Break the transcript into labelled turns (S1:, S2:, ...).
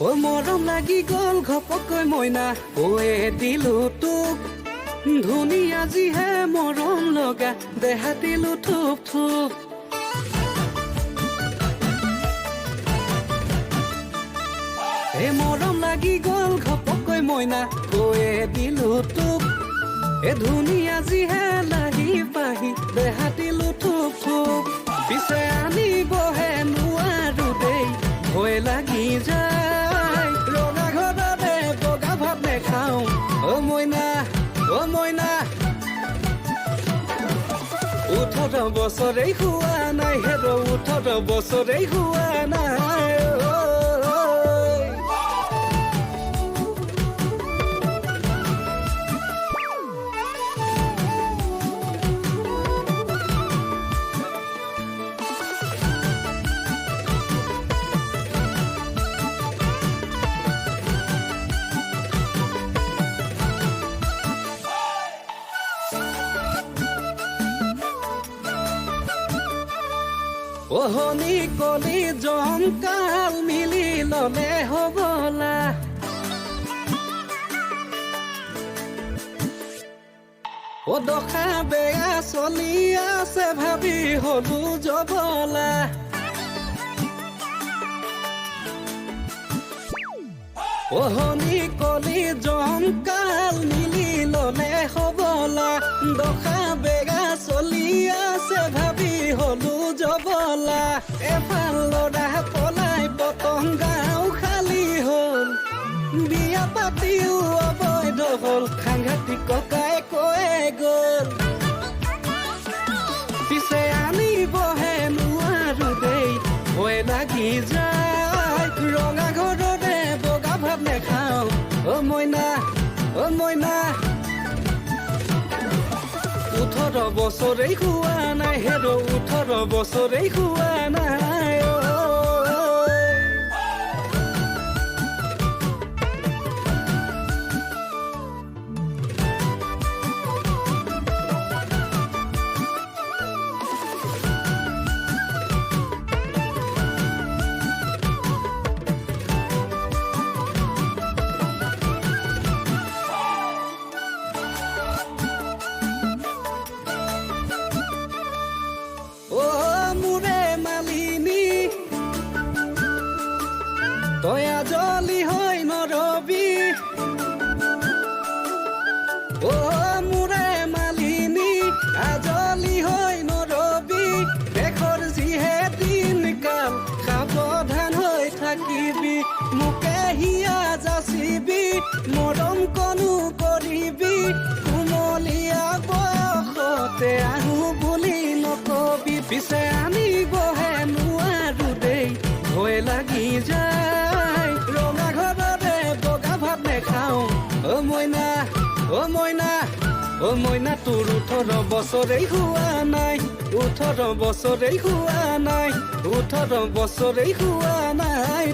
S1: ও মৰম লাগি গ'ল ঘপকৈ মইনা ঐ দিলো তোক ধুনীয়া যিহে মৰম লগা দেহা দিলো থুপ থুপ এ মৰম লাগি গ'ল ঘপকৈ মইনা ঐ দিলো তোক এ ধুনীয়া যিহে লাগি পাহি দেহা দিলো থুপ থুপ পিছে আনিবহে নোৱাৰো দেই ভয় লাগি যায় ৰঙা ঘৰতে বগা ভাত নেখাওঁ অ মইনা 18 বছৰেই হোৱা নাই হেৰ 18 বছৰেই হোৱা নাই ওহনি কলি জংকাল মিলি ললে হবলা ও দখা বেয়া চলি আছে ভাবি হলু জবলা ওহনি কলি জংকাল মিলি ললে হবলা দখা বেয়া চলি আছে ভাবি হলু জবলা এফাল লৰা পলাই পতংগাও খালি হল বিয়া পাতিও অবৈধ হল সাংঘাতিক ককাই কয়ে গল পিছে আনিবহে নোৱাৰো দেই ভয় লাগি যায় ৰঙা ঘৰতে বগা ভাত নেখাওঁ অ মইনা 18 বছৰেই হোৱা নাই হেৰ 18 বছৰেই হোৱা নাই তয়া জলি হৈ নৰবি ও মুৰে মালিনী আজলি হৈ নৰবি দেশৰ যিহে দিন কাল সাৱধান হৈ থাকিবি মোকে হিয়া যাচিবি মৰম কনো কৰিবি কুমলীয়া বয়সতে আহো বুলি নকবি পিছে আনিবহে নোৱাৰো দেই ভয় লাগি যায় ৰঙা ঘৰতে বগা ভাত নেখাওঁ অ মইনা তোৰ 18 বছৰেই হোৱা নাই 18 বছৰেই হোৱা নাই 18 বছৰেই হোৱা নাই